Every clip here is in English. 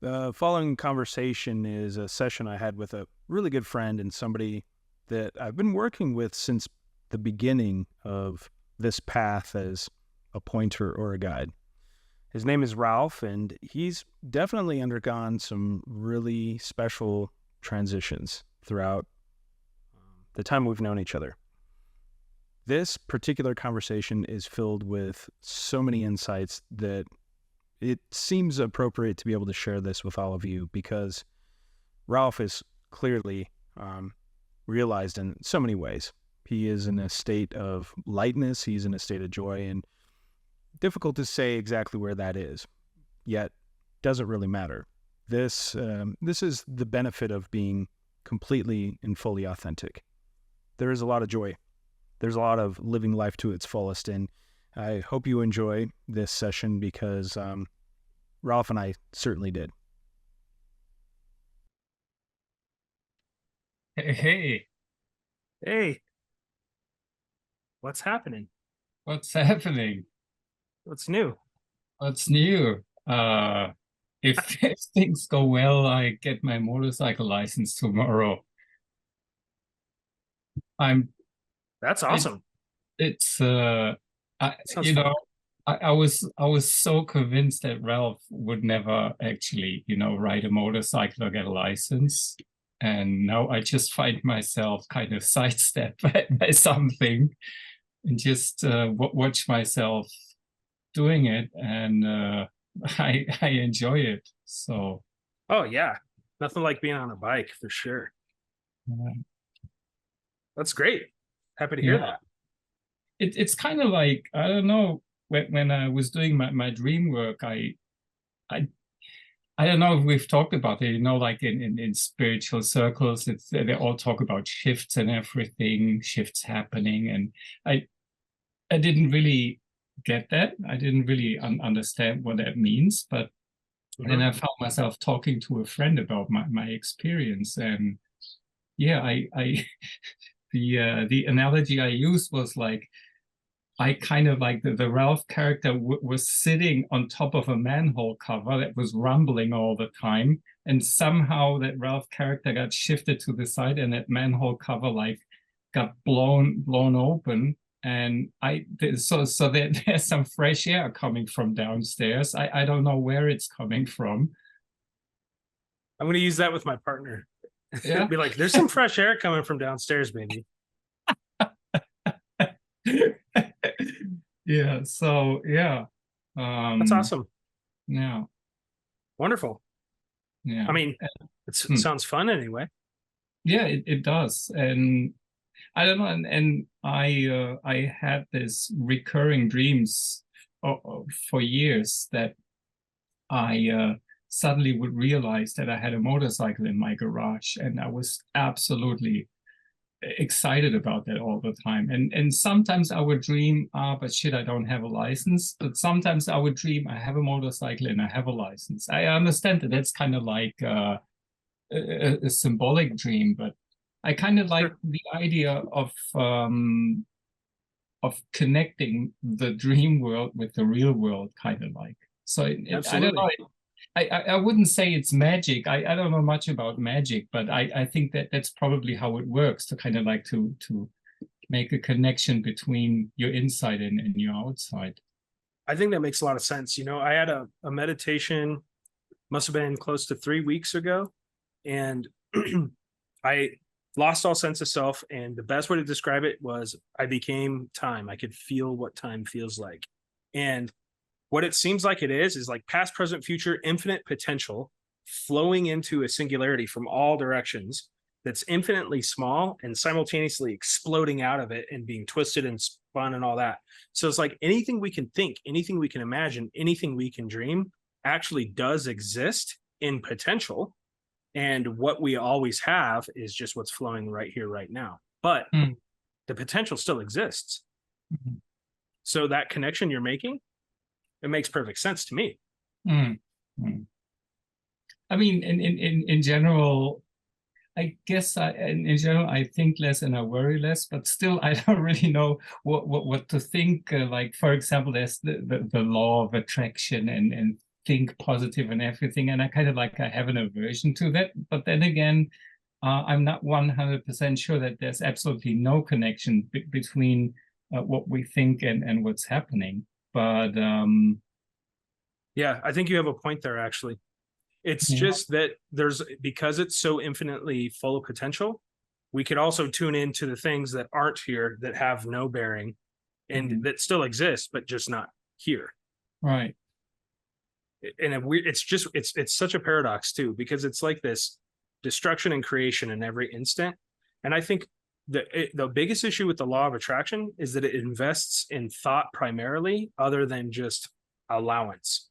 The following conversation is a session I had with a really good friend and somebody that I've been working with since the beginning of this path as a pointer or a guide. His name is Ralf, and he's definitely undergone some really special transitions throughout the time we've known each other. This particular conversation is filled with so many insights that it seems appropriate to be able to share this with all of you, because Ralf is clearly realized in so many ways. He is in a state of lightness, he's in a state of joy, and difficult to say exactly where that is, yet doesn't really matter. This is the benefit of being completely and fully authentic. There is a lot of joy. There's a lot of living life to its fullest, and I hope you enjoy this session because Ralf and I certainly did. Hey, Hey, what's happening? what's happening? What's new? What's new? If things go well, I get my motorcycle license tomorrow. That's awesome. It's Sounds fun. I was so convinced that Ralph would never actually, ride a motorcycle or get a license. And now I just find myself kind of sidestepped by something and just watch myself doing it, and I enjoy it. So Oh yeah, nothing like being on a bike for sure. That's great. Happy to hear that. It's kind of like, I don't know, when I was doing my dream work, I don't know if we've talked about it, like in spiritual circles, they all talk about shifts and everything, shifts happening, and I didn't really get that. I didn't really understand what that means, but then I found myself talking to a friend about my experience, and I the analogy I used was like, I kind of like the Ralph character was sitting on top of a manhole cover that was rumbling all the time, and somehow that Ralph character got shifted to the side, and that manhole cover like got blown open. And so there's some fresh air coming from downstairs. I don't know where it's coming from. I'm going to use that with my partner. Yeah. Be like, there's some fresh air coming from downstairs, baby. Yeah. So yeah. That's awesome. Yeah. Wonderful. Yeah. I mean, it sounds fun anyway. Yeah, it does. And I don't know, and I had this recurring dreams for years that I suddenly would realize that I had a motorcycle in my garage, and I was absolutely excited about that all the time. And sometimes I would dream, but shit, I don't have a license. But sometimes I would dream I have a motorcycle and I have a license. I understand that that's kind of like a symbolic dream, but I kind of like the idea of connecting the dream world with the real world, kind of like. So I don't know. I wouldn't say it's magic. I don't know much about magic, but I think that's probably how it works, to kind of like to make a connection between your inside and your outside. I think that makes a lot of sense. I had a meditation, must have been close to 3 weeks ago, and I lost all sense of self, and the best way to describe it was I became time. I could feel what time feels like. And what it seems like it is like past, present, future, infinite potential flowing into a singularity from all directions that's infinitely small and simultaneously exploding out of it and being twisted and spun and all that. So it's like anything we can think, anything we can imagine, anything we can dream actually does exist in potential. And what we always have is just what's flowing right here, right now. But the potential still exists. Mm-hmm. So that connection you're making, it makes perfect sense to me. Mm-hmm. I mean, in general, I guess in general, I think less and I worry less, but still, I don't really know what to think. Like, for example, there's the law of attraction and think positive and everything. And I kind of like, I have an aversion to that. But then again, I'm not 100% sure that there's absolutely no connection between what we think and what's happening. But yeah, I think you have a point there, actually. It's just that because it's so infinitely full of potential, we could also tune into the things that aren't here, that have no bearing, and that still exist, but just not here. Right. And it's such a paradox too, because it's like this destruction and creation in every instant. And I think the biggest issue with the law of attraction is that it invests in thought primarily, other than just allowance.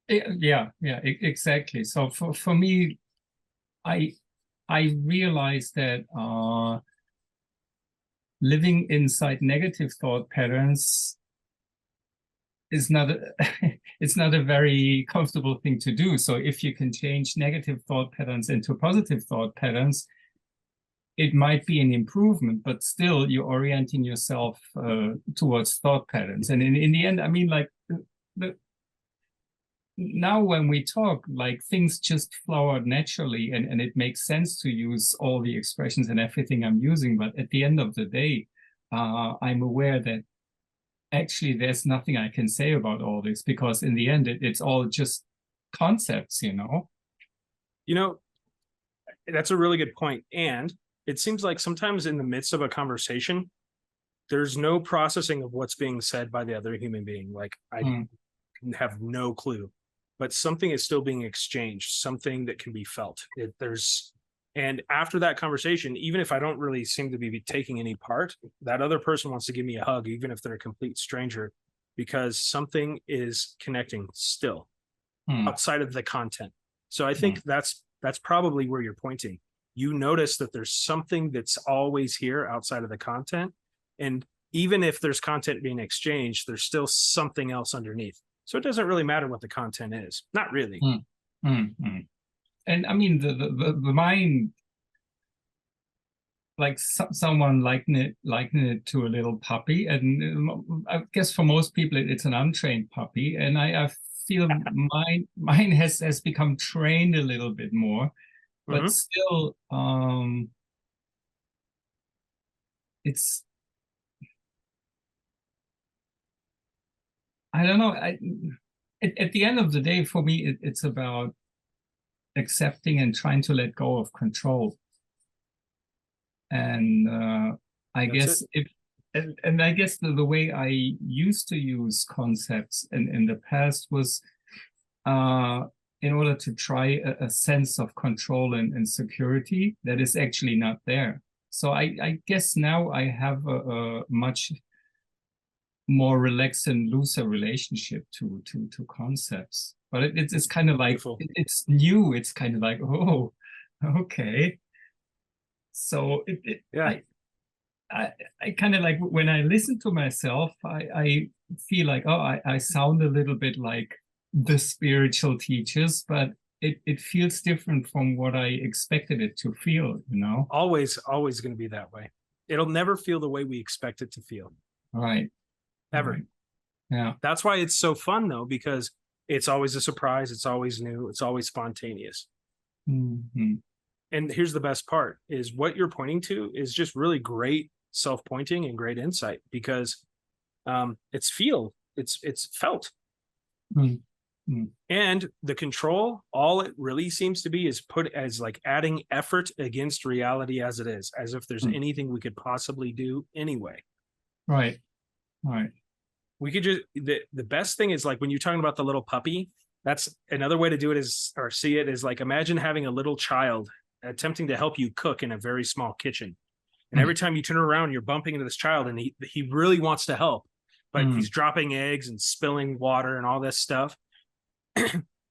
Yeah, exactly. So for me, I realized that living inside negative thought patterns is not it's not a very comfortable thing to do. So if you can change negative thought patterns into positive thought patterns, it might be an improvement, but still you're orienting yourself towards thought patterns. And in the end, I mean, like now when we talk, like things just flow out naturally, and it makes sense to use all the expressions and everything I'm using. But at the end of the day, I'm aware that actually there's nothing I can say about all this, because in the end, it's all just concepts, you know? That's a really good point. And it seems like sometimes in the midst of a conversation, there's no processing of what's being said by the other human being. Like I have no clue, but something is still being exchanged, something that can be felt. And after that conversation, even if I don't really seem to be taking any part, that other person wants to give me a hug, even if they're a complete stranger, because something is connecting still outside of the content. So I think that's probably where you're pointing. You notice that there's something that's always here outside of the content. And even if there's content being exchanged, there's still something else underneath. So it doesn't really matter what the content is. Not really. And I mean, the mind, like someone likened it to a little puppy. And I guess for most people, it's an untrained puppy. And I feel mine has become trained a little bit more, but still, it's, I don't know. At the end of the day, for me, it's about accepting and trying to let go of control. And I guess I guess the way I used to use concepts in the past was in order to try a sense of control and security that is actually not there. So I guess now I have a much more relaxed and looser relationship to concepts. But it's kind of like, it's new. It's kind of like, oh, okay. So I kind of like, when I listen to myself, I feel like, oh, I sound a little bit like the spiritual teachers, but it feels different from what I expected it to feel, you know? Always going to be that way. It'll never feel the way we expect it to feel. Right. Ever. Right. Yeah. That's why it's so fun though, because it's always a surprise. It's always new. It's always spontaneous. And here's the best part, is what you're pointing to is just really great self-pointing and great insight, because it's felt. And the control, all it really seems to be is put as like adding effort against reality as it is, as if there's anything we could possibly do anyway. Right. We could just, the best thing is like when you're talking about the little puppy, that's another way to do it is, or see it is like, imagine having a little child attempting to help you cook in a very small kitchen. And every time you turn around, you're bumping into this child, and he really wants to help, but he's dropping eggs and spilling water and all this stuff.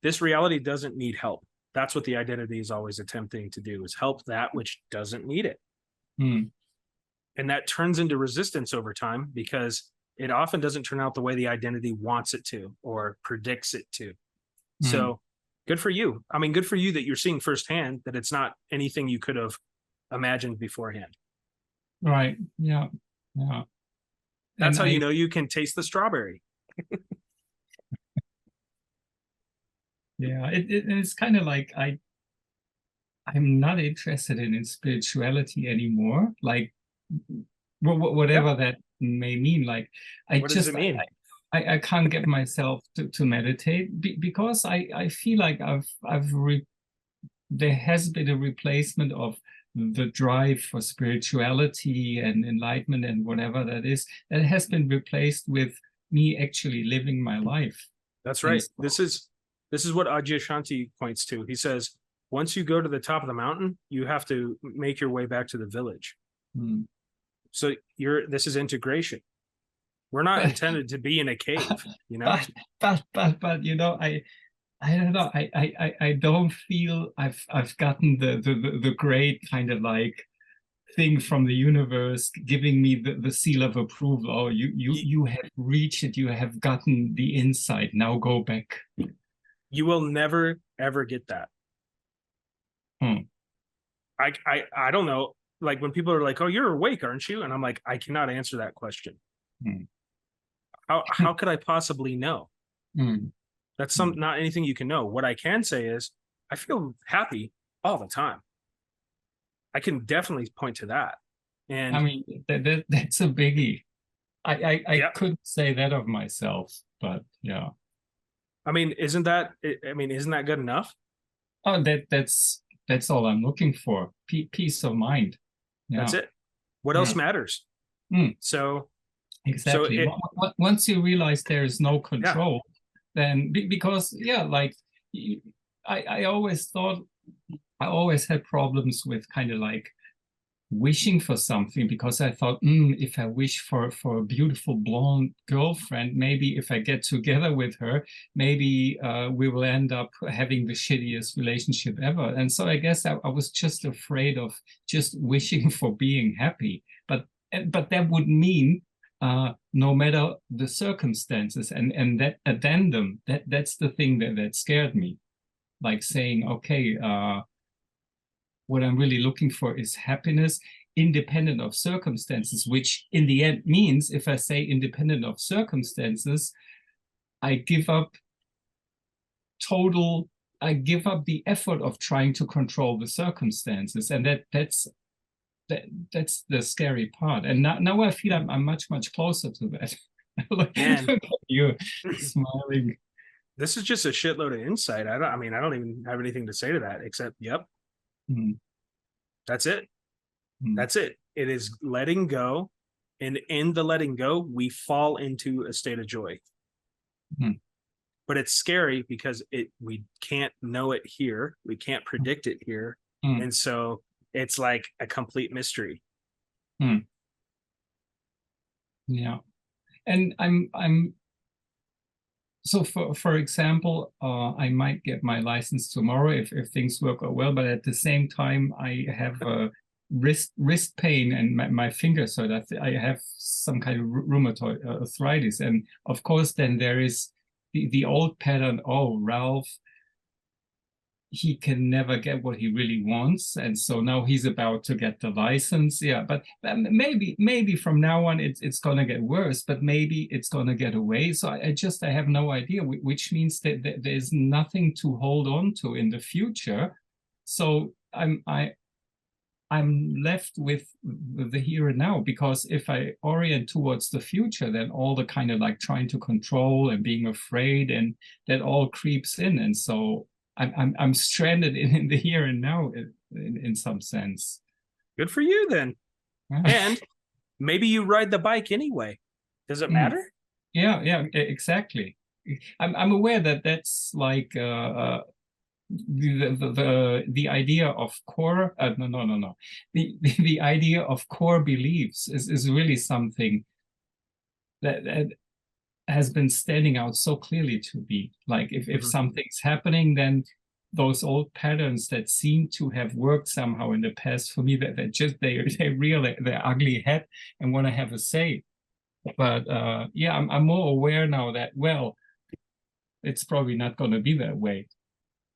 This reality doesn't need help. That's what the identity is always attempting to do, is help that which doesn't need it. And that turns into resistance over time, because it often doesn't turn out the way the identity wants it to or predicts it to. So good for you. I mean, good for you that you're seeing firsthand that it's not anything you could have imagined beforehand. Right. Yeah. That's how you know you can taste the strawberry. Yeah, it's kind of like I'm not interested in spirituality anymore. Like whatever Yeah. that may mean. Like What does it mean? I can't get myself to meditate because I feel like there has been a replacement of the drive for spirituality and enlightenment and whatever that is, that has been replaced with me actually living my life. That's And right. so, This is what Adyashanti points to. He says, once you go to the top of the mountain, you have to make your way back to the village. So this is integration. We're not intended to be in a cave, you know. but you know, I don't know. I don't feel I've gotten the great kind of like thing from the universe giving me the seal of approval. Oh, you have reached it. You have gotten the insight. Now go back. You will never ever get that. I don't know. Like when people are like, "Oh, you're awake, aren't you?" And I'm like, I cannot answer that question. How could I possibly know? That's not anything you can know. What I can say is I feel happy all the time. I can definitely point to that. And I mean, that's a biggie. I yeah. couldn't say that of myself, but yeah. I mean, isn't that good enough? Oh, that's all I'm looking for. Peace of mind. Yeah. That's it. What else matters? So exactly. Once you realize there is no control, then because like I always thought I always had problems with kind of like wishing for something, because I thought, if I wish for a beautiful blonde girlfriend, maybe if I get together with her, maybe we will end up having the shittiest relationship ever. And so I guess I was just afraid of just wishing for being happy. But that would mean no matter the circumstances, and that addendum, that's the thing that scared me. Like saying, okay, what I'm really looking for is happiness independent of circumstances, which in the end means, if I say independent of circumstances, I give up the effort of trying to control the circumstances. And that's the scary part. And now I feel I'm much closer to that. And you're smiling. This is just a shitload of insight. I don't even have anything to say to that except, yep. That's it. That's it. It is letting go. And in the letting go, we fall into a state of joy. But it's scary because we can't know it here. We can't predict it here. And so it's like a complete mystery. Yeah. And I'm so for example, I might get my license tomorrow if things work out well, but at the same time I have a wrist pain and my finger, so that I have some kind of rheumatoid arthritis. And of course then there is the old pattern. Oh, Ralf, he can never get what he really wants, and so now he's about to get the license. Yeah, but maybe from now on it's gonna get worse, but maybe it's gonna get away. So I have no idea, which means that there's nothing to hold on to in the future. So I'm left with the here and now, because if I orient towards the future, then all the kind of like trying to control and being afraid, and that all creeps in, and so I'm stranded in the here and now in some sense. Good for you then. And maybe you ride the bike anyway. Does it matter? Yeah, exactly. I'm aware that that's like the idea of core. No. The idea of core beliefs is really something that has been standing out so clearly to me. Like if something's happening, then those old patterns that seem to have worked somehow in the past for me, that just they rear their ugly head and want to have a say. But yeah, I'm more aware now that, well, it's probably not going to be that way.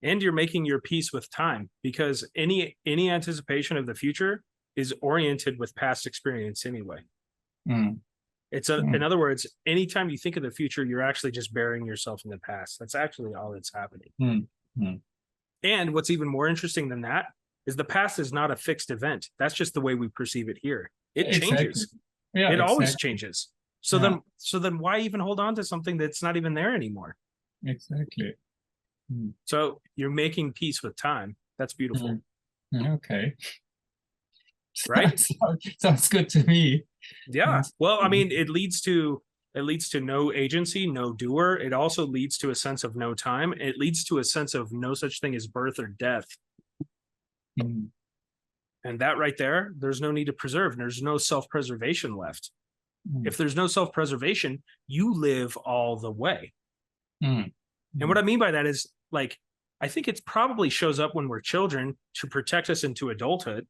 And you're making your peace with time, because any anticipation of the future is oriented with past experience anyway. In other words, anytime you think of the future, you're actually just burying yourself in the past. That's actually all that's happening. And what's even more interesting than that is the past is not a fixed event. That's just the way we perceive it here. It changes. Yeah, it always changes. So then why even hold on to something that's not even there anymore? Exactly. So you're making peace with time. That's beautiful. Okay. Right? Sounds good to me. Yeah. Well, I mean, it leads to no agency, no doer. It also leads to a sense of no time. It leads to a sense of no such thing as birth or death. And that right there, there's no need to preserve. There's no self-preservation left. If there's no self-preservation, you live all the way. And what I mean by that is, like, I think it probably shows up when we're children to protect us into adulthood.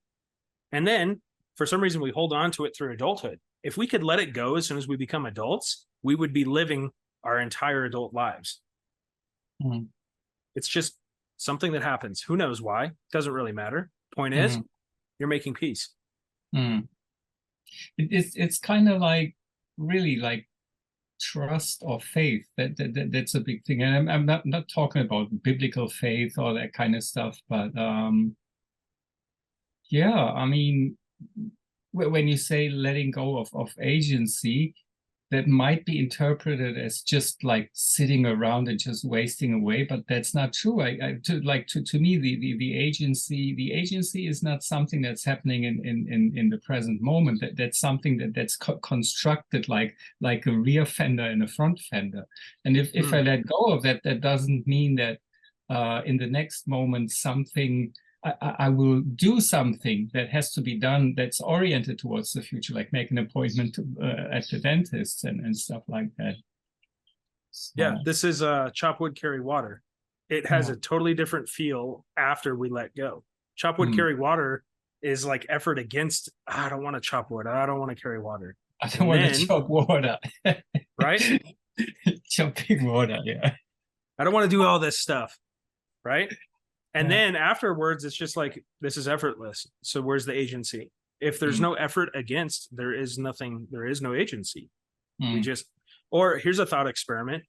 And then for some reason, we hold on to it through adulthood. If we could let it go as soon as we become adults, we would be living our entire adult lives. It's just something that happens. Who knows why? Doesn't really matter. Point is, you're making peace. It's kind of like, really like trust or faith. That's a big thing. And I'm not talking about biblical faith or that kind of stuff, but yeah, I mean, when you say letting go of agency, that might be interpreted as just like sitting around and just wasting away, but that's not true. To me, the agency is not something that's happening in the present moment. That's something that's constructed like a rear fender and a front fender. And if I let go of that, that doesn't mean that in the next moment something. I will do something that has to be done that's oriented towards the future, like make an appointment at the dentist and stuff like that. So, yeah, this is chop wood, carry water. It has a totally different feel after we let go. Chop wood, carry water is like effort against, I don't want to chop wood. I don't want to carry water. I don't want to chop water. Right? Chopping water, yeah. I don't want to do all this stuff, right? And then afterwards, it's just like, this is effortless. So where's the agency? If there's no effort against, there is no agency. Or here's a thought experiment.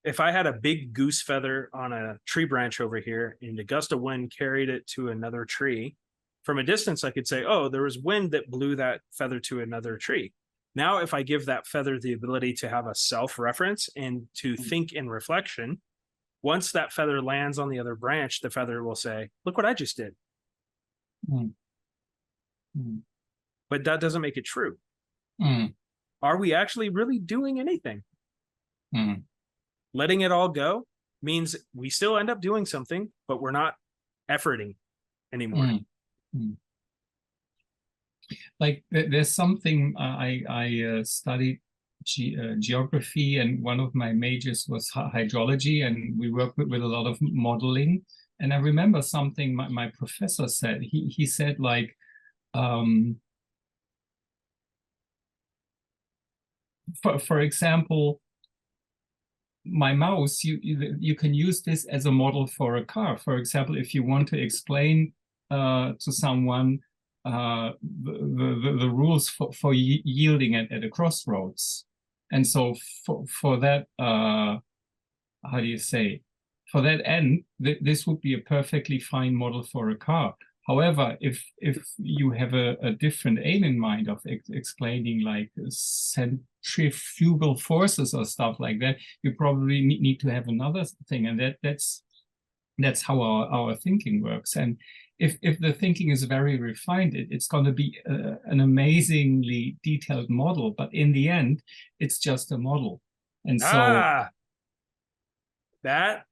If I had a big goose feather on a tree branch over here and a gust of wind carried it to another tree, from a distance, I could say, oh, there was wind that blew that feather to another tree. Now, if I give that feather the ability to have a self-reference and to think in reflection, once that feather lands on the other branch, the feather will say, look what I just did. But that doesn't make it true. Are we actually really doing anything? Letting it all go means we still end up doing something, but we're not efforting anymore. Like there's something I studied geography, and one of my majors was hydrology, and we worked with a lot of modeling. And I remember something my professor said. He said, like, for example, my mouse, you can use this as a model for a car. For example, if you want to explain to someone the rules for yielding at a crossroads. And so for that, how do you say, for that end, this would be a perfectly fine model for a car. However, if you have a different aim in mind of explaining like centrifugal forces or stuff like that, you probably need to have another thing. And that's how our thinking works. And if the thinking is very refined, it's going to be an amazingly detailed model, but in the end, it's just a model. And so that's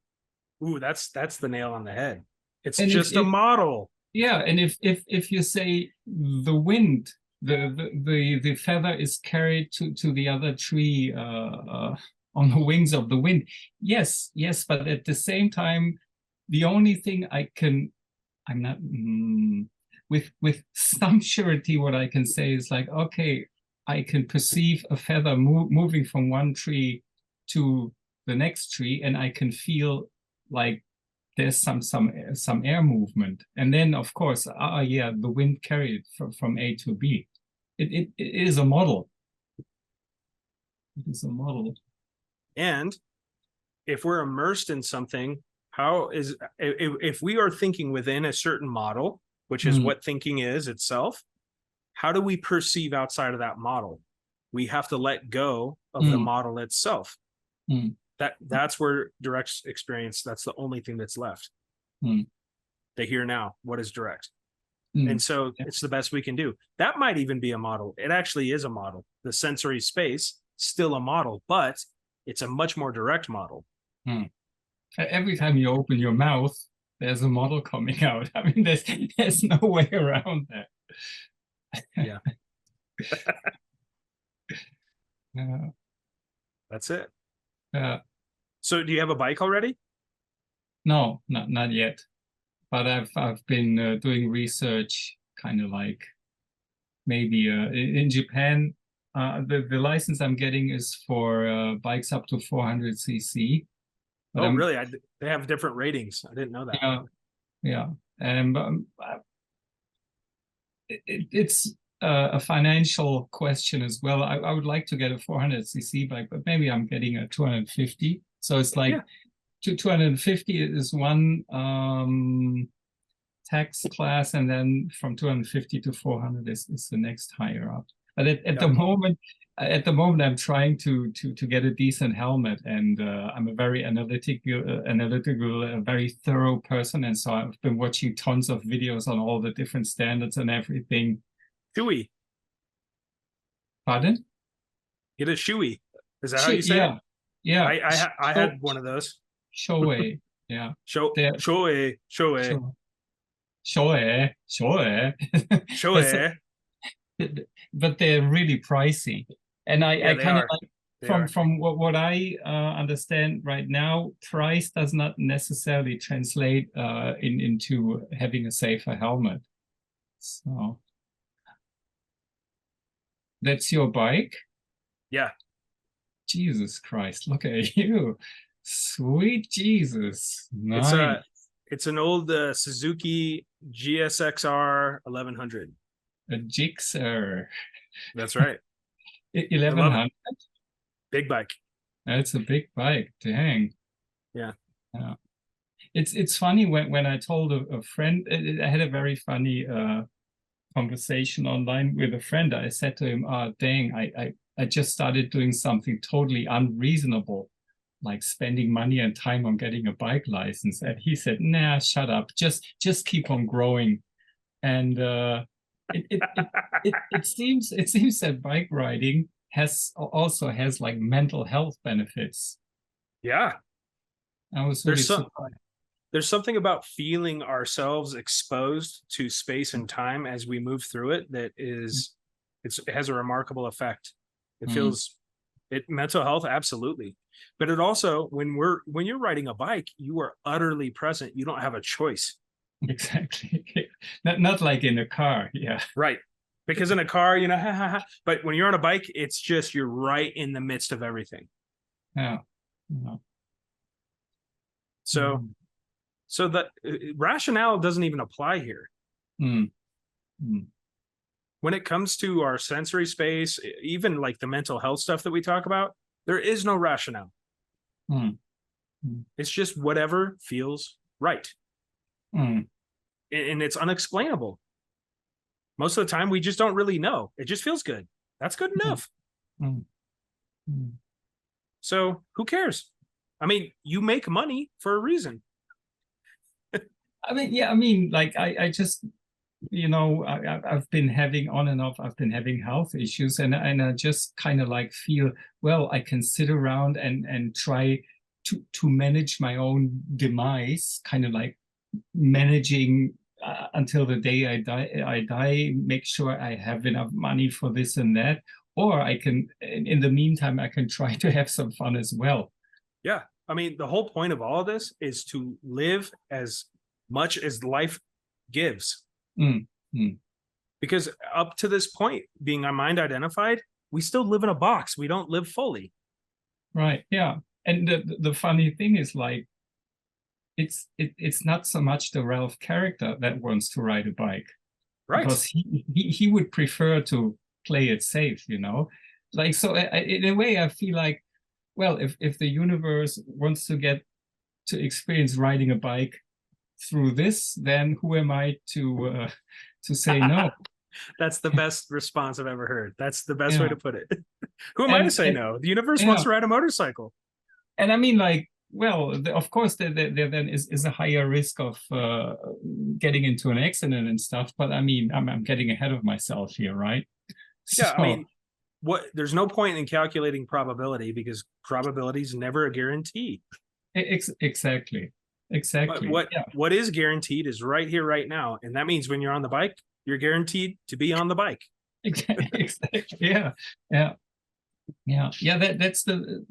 the nail on the head. It's just a model. Yeah, and if you say the wind, the feather is carried to the other tree on the wings of the wind. Yes, but at the same time, the only thing I'm not with some surety, what I can say is like, okay, I can perceive a feather moving from one tree to the next tree, and I can feel like there's some air movement. And then of course, the wind carried from A to B. It is a model. It is a model. And if we're immersed in something, how is, if we are thinking within a certain model, which is what thinking is itself, how do we perceive outside of that model? We have to let go of the model itself. That's where direct experience, that's the only thing that's left. The here now, what is direct? And so it's the best we can do. That might even be a model. It actually is a model. The sensory space, still a model, but it's a much more direct model. Every time you open your mouth, there's a model coming out. I mean, there's no way around that. Yeah. Uh, That's it. uh, So do you have a bike already? no, not yet. But I've been doing research, kind of like maybe in Japan. The license I'm getting is for bikes up to 400 cc. But Oh, really? They have different ratings. I didn't know that. Yeah. And it's a financial question as well. I would like to get a 400 cc bike, but maybe I'm getting a 250. So it's like 250 is one tax class, and then from 250 to 400 is the next higher up. But at the moment, I'm trying to get a decent helmet, and I'm a very analytical, a very thorough person, and so I've been watching tons of videos on all the different standards and everything. Shoei. Pardon? Get a shoei. Is that how you say it? Yeah. I had one of those. Shoei. Yeah. Shoei. But they're really pricey, and I kind of like from what I understand right now, price does not necessarily translate into having a safer helmet. So that's your bike? Yeah. Jesus Christ, look at you. Sweet Jesus. Nice. It's an old Suzuki GSXR 1100. A Gixxer. That's right. 1100. Big bike. That's a big bike. Dang. Yeah. It's funny when I told a friend, I had a very funny conversation online with a friend. I said to him, dang, I just started doing something totally unreasonable, like spending money and time on getting a bike license. And he said, nah, shut up. Just keep on growing. And it seems that bike riding also has like mental health benefits. Yeah. I was really surprised. There's something about feeling ourselves exposed to space and time as we move through it that it has a remarkable effect. It feels mental health, absolutely. But it also, when you're riding a bike, you are utterly present. You don't have a choice. Exactly. Not like in a car. Yeah. Right. Because in a car, but when you're on a bike, it's just, you're right in the midst of everything. Yeah. So that rationale doesn't even apply here. When it comes to our sensory space, even like the mental health stuff that we talk about, there is no rationale. It's just whatever feels right. And it's unexplainable. Most of the time, we just don't really know. It just feels good. That's good enough. So who cares? I mean, you make money for a reason. Like I just, I've been having on and off, I've been having health issues, and I just kind of like feel, well, I can sit around and try to manage my own demise, kind of like managing until the day I die, make sure I have enough money for this and that, or I can, in the meantime, I can try to have some fun as well. Yeah. I mean, the whole point of all of this is to live as much as life gives. Because up to this point, being our mind identified, we still live in a box. We don't live fully. Right. Yeah. And the funny thing is, like, it's not so much the Ralf character that wants to ride a bike, right? Because he would prefer to play it safe, like, so in a way, I feel like, well, if the universe wants to get to experience riding a bike through this, then who am I to say no? That's the best response I've ever heard. That's the best way Yeah. to put it. Who am I to say no? The universe wants to ride a motorcycle. And I mean, like, well, of course, there then is a higher risk of getting into an accident and stuff. But I mean, I'm getting ahead of myself here, right? Yeah, So, I mean, there's no point in calculating probability because probability is never a guarantee. Exactly. But what is guaranteed is right here, right now. And that means when you're on the bike, you're guaranteed to be on the bike. Exactly. Yeah. That's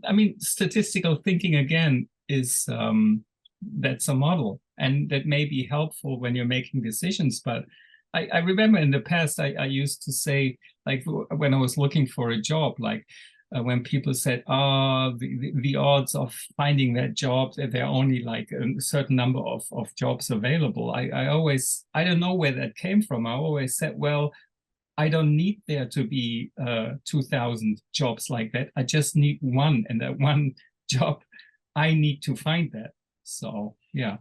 I mean, statistical thinking again is that's a model, and that may be helpful when you're making decisions. But I remember in the past I used to say, like, when I was looking for a job, like when people said, the odds of finding that job, that there are only like a certain number of jobs available. I always, I don't know where that came from. I always said, well, I don't need there to be 2,000 jobs like that. I just need one, and that one job, I need to find that. So, yeah.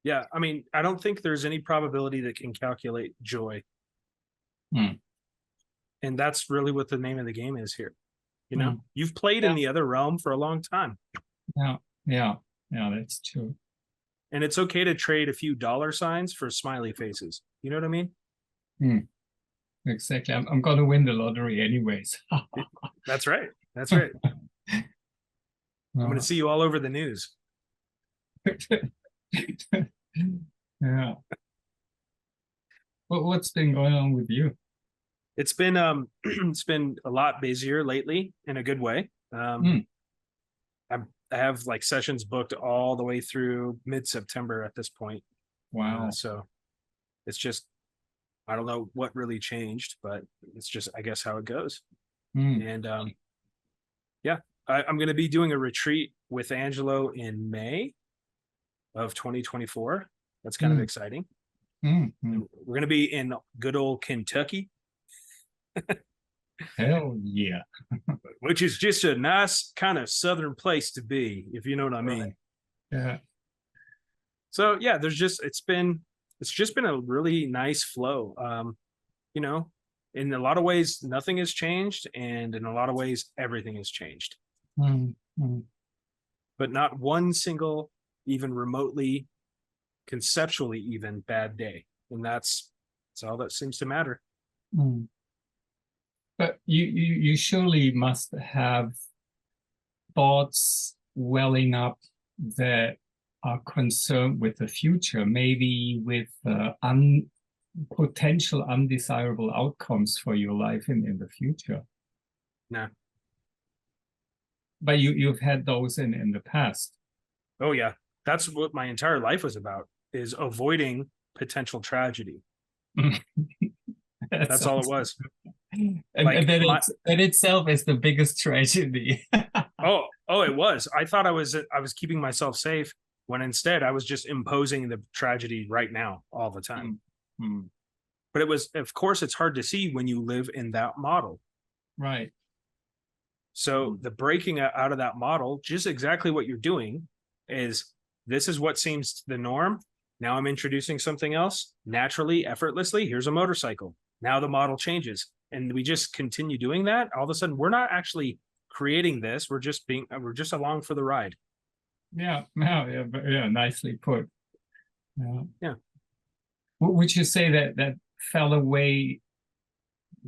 Yeah, I mean, I don't think there's any probability that can calculate joy. And that's really what the name of the game is here. You know, you've played in the other realm for a long time. Yeah, that's true. And it's okay to trade a few dollar signs for smiley faces. You know what I mean? Exactly. I'm going to win the lottery anyways. That's right. That's right. I'm going to see you all over the news. Yeah. What's been going on with you? It's been a lot busier lately in a good way. I have like sessions booked all the way through mid-September at this point. Wow. So it's just, I don't know what really changed, but it's just, I guess, how it goes. And yeah, I'm going to be doing a retreat with Angelo in May of 2024. That's kind of exciting. We're going to be in good old Kentucky. Hell yeah. Which is just a nice kind of southern place to be, if you know what I mean. Yeah. So yeah, it's just been a really nice flow. You know, in a lot of ways, nothing has changed, and in a lot of ways, everything has changed. But not one single, even remotely, conceptually even bad day. And that's all that seems to matter. But you surely must have thoughts welling up that are concerned with the future, maybe with potential undesirable outcomes for your life in the future. No. But you've had those in the past. Oh yeah. That's what my entire life was about, is avoiding potential tragedy. That's all it was. And that itself is the biggest tragedy. Oh, it was. I thought I was keeping myself safe, when instead I was just imposing the tragedy right now all the time. But it was, of course, it's hard to see when you live in that model. Right. So the breaking out of that model, just exactly what you're doing, is this is what seems the norm. Now I'm introducing something else naturally, effortlessly. Here's a motorcycle. Now the model changes, and we just continue doing that. All of a sudden, we're not actually creating this. We're just along for the ride. Yeah. Nicely put. Yeah. Would you say that fell away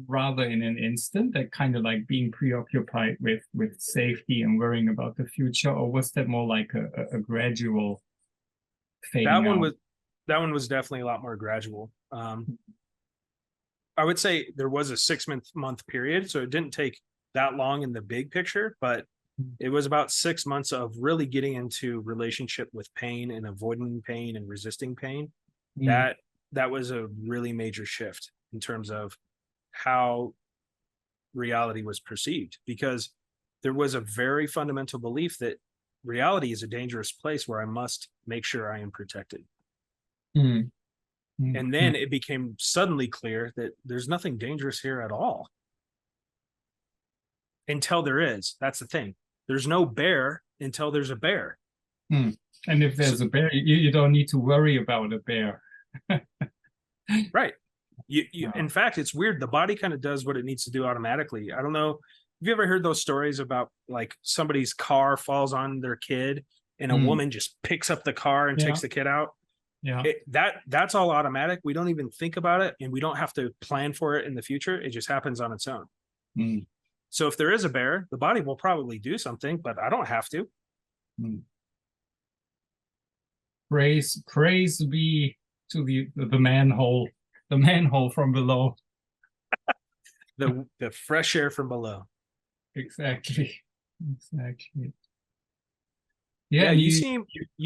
rather in an instant, that kind of like being preoccupied with safety and worrying about the future, or was that more like a gradual fading out? That one was definitely a lot more gradual. I would say there was a 6-month period, so it didn't take that long in the big picture, but it was about 6 months of really getting into relationship with pain and avoiding pain and resisting pain. That was a really major shift in terms of how reality was perceived, because there was a very fundamental belief that reality is a dangerous place where I must make sure I am protected. And then it became suddenly clear that there's nothing dangerous here at all. until there is. That's the thing. There's no bear until there's a bear. And if there's a bear, you don't need to worry about a bear. Right. In fact, it's weird. The body kind of does what it needs to do automatically. I don't know. Have you ever heard those stories about like somebody's car falls on their kid and a woman just picks up the car and takes the kid out? Yeah. That's all automatic. We don't even think about it, and we don't have to plan for it in the future. It just happens on its own. So if there is a bear, the body will probably do something, but I don't have to. Praise be to the manhole from below. The fresh air from below. Exactly. Yeah, you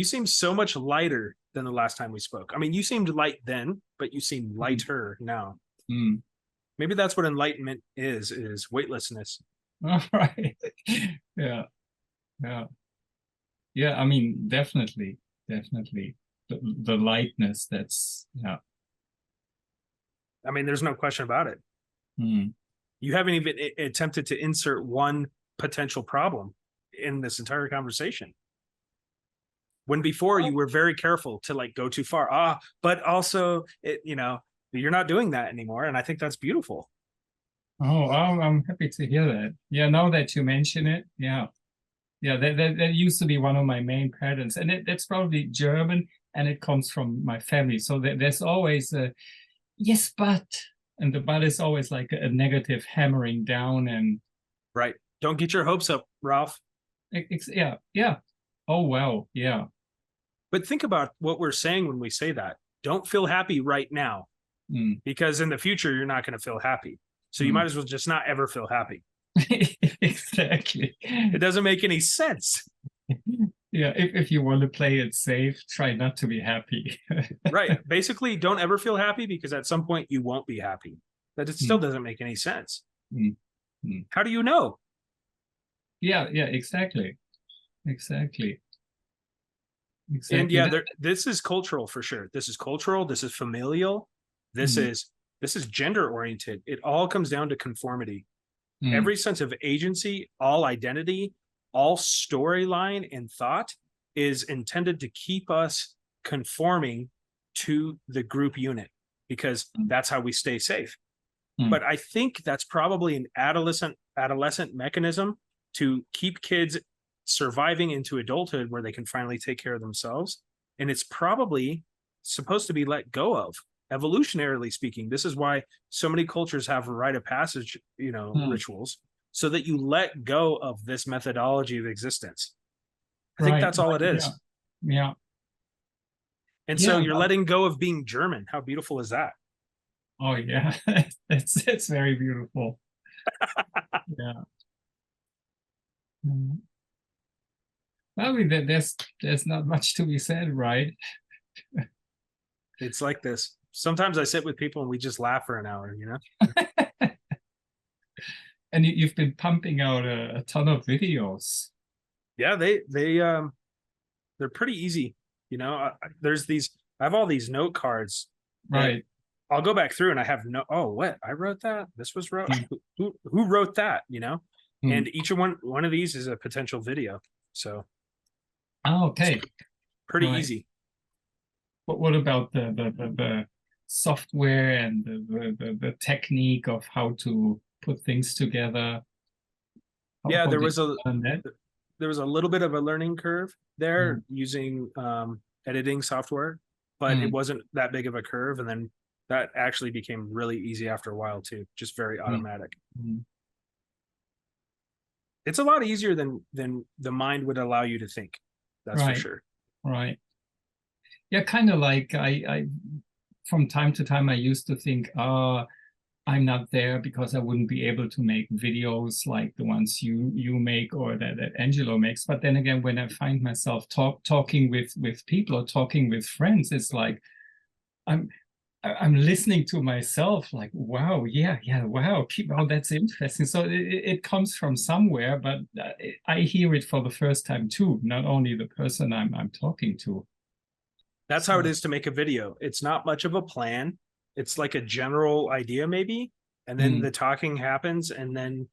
seem so much lighter than the last time we spoke. I mean, you seemed light then, but you seem lighter now. Maybe that's what enlightenment is weightlessness. All right. Yeah. I mean, definitely the lightness. That's I mean, there's no question about it. You haven't even attempted to insert one potential problem in this entire conversation. When before you were very careful to like go too far. But also, you're not doing that anymore. And I think that's beautiful. Oh, I'm happy to hear that. Yeah, now that you mention it, that used to be one of my main patterns. And that's probably German, and it comes from my family. So there's always a, yes, but, and the but is always like a negative hammering down. And right. Don't get your hopes up, Ralf. Yeah. Oh, well, yeah. But think about what we're saying when we say that. Don't feel happy right now, because in the future, you're not going to feel happy. So you might as well just not ever feel happy. Exactly. It doesn't make any sense. Yeah, if you want to play it safe, try not to be happy. Right. Basically, don't ever feel happy, because at some point you won't be happy. That it still doesn't make any sense. How do you know? Yeah, exactly. And yeah, this is cultural for sure. This is cultural. This is familial. This is gender oriented. It all comes down to conformity. Every sense of agency, all identity, all storyline and thought is intended to keep us conforming to the group unit, because that's how we stay safe. But I think that's probably an adolescent mechanism to keep kids surviving into adulthood, where they can finally take care of themselves. And it's probably supposed to be let go of, evolutionarily speaking. This is why so many cultures have rite of passage, rituals, so that you let go of this methodology of existence. I think that's all it is. Yeah. And so you're letting go of being German. How beautiful is that? Oh yeah, it's very beautiful. Yeah. I mean, there's not much to be said, right? It's like this. Sometimes I sit with people and we just laugh for an hour, And you've been pumping out a ton of videos. Yeah, they're pretty easy. I have all these note cards. Right. I'll go back through and I have what? I wrote that? This was wrote. Who wrote that? And each one of these is a potential video. So. Oh, okay. Pretty easy. But what about the software and the technique of how to put things together? There was a little bit of a learning curve there using editing software, but it wasn't that big of a curve. And then that actually became really easy after a while too, just very automatic. It's a lot easier than the mind would allow you to think. That's for sure. Right. Yeah, kind of like I from time to time I used to think, I'm not there because I wouldn't be able to make videos like the ones you make or that Angelo makes. But then again, when I find myself talking with people or talking with friends, it's like I'm listening to myself like, wow, wow, that's interesting. So it comes from somewhere, but I hear it for the first time too, not only the person I'm talking to. That's how it is to make a video. It's not much of a plan. It's like a general idea maybe, and then the talking happens, and then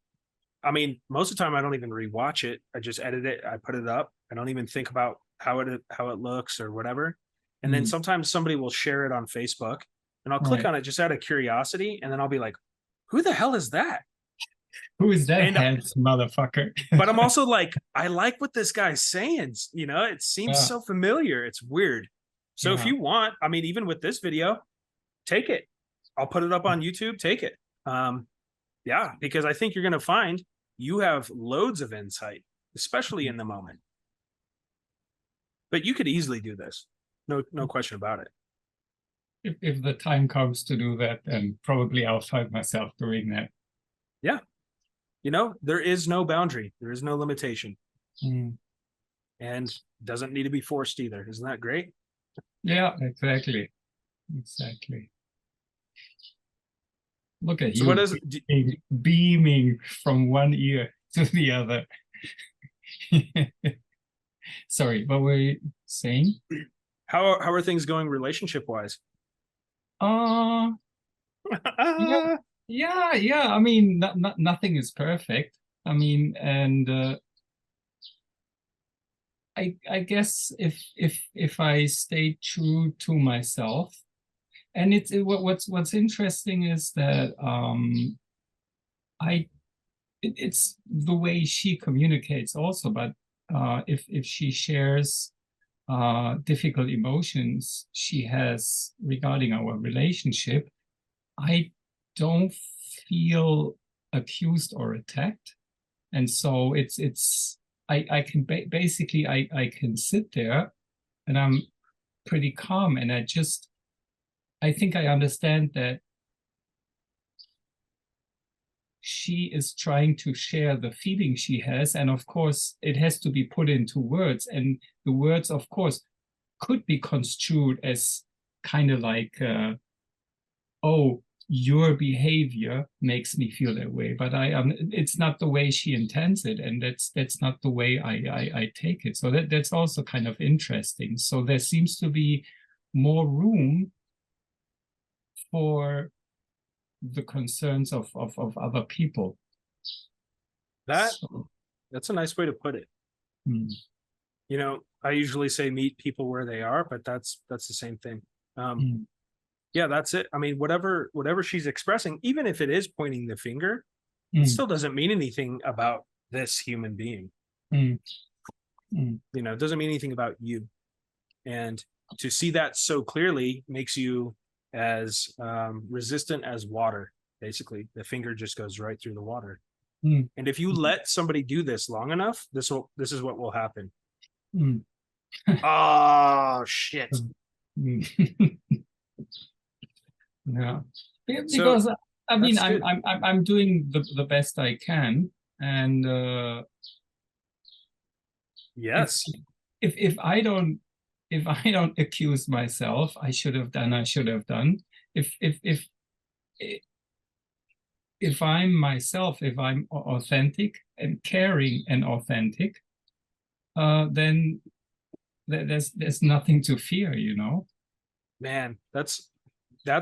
I mean, most of the time I don't even rewatch it. I just edit it. I put it up. I don't even think about how it looks or whatever. And then sometimes somebody will share it on Facebook, and I'll click on it just out of curiosity, and then I'll be like, "Who the hell is that? Who is that And handsome motherfucker?" but I'm also like, I like what this guy's saying. You know, it seems so familiar. It's weird. So if you want, I mean, even with this video, take it. I'll put it up on YouTube. Take it. Yeah, because I think you're going to find you have loads of insight, especially in the moment. But you could easily do this. No question about it. If the time comes to do that, then probably I'll find myself doing that. Yeah. You know, there is no boundary. There is no limitation. And doesn't need to be forced either. Isn't that great? Yeah, exactly. Exactly. Look at so you, what is beaming from one ear to the other. Sorry, what were you saying? How are things going relationship wise? Yeah. I mean, nothing is perfect. I mean, and I guess if I stay true to myself, and what's interesting is that it's the way she communicates also, but if she shares difficult emotions she has regarding our relationship, I don't feel accused or attacked, and so I can basically I can sit there and I'm pretty calm, and I think I understand that she is trying to share the feeling she has, and of course it has to be put into words, and the words of course could be construed as kind of like oh, your behavior makes me feel that way, but it's not the way she intends it, and that's not the way I take it. So that's also kind of interesting. So there seems to be more room for the concerns of other people. That's a nice way to put it. You know, I usually say meet people where they are, but that's the same thing. Yeah, that's it. I mean, whatever she's expressing, even if it is pointing the finger, it still doesn't mean anything about this human being. You know, it doesn't mean anything about you. And to see that so clearly makes you as resistant as water. Basically, the finger just goes right through the water. And if you let somebody do this long enough, this is what will happen. Oh shit. Yeah, because so, I mean I'm doing the best I can, and yes, if I don't accuse myself, I should have done. If I'm myself, if I'm authentic and caring and authentic, then there's nothing to fear, you know. Man, that's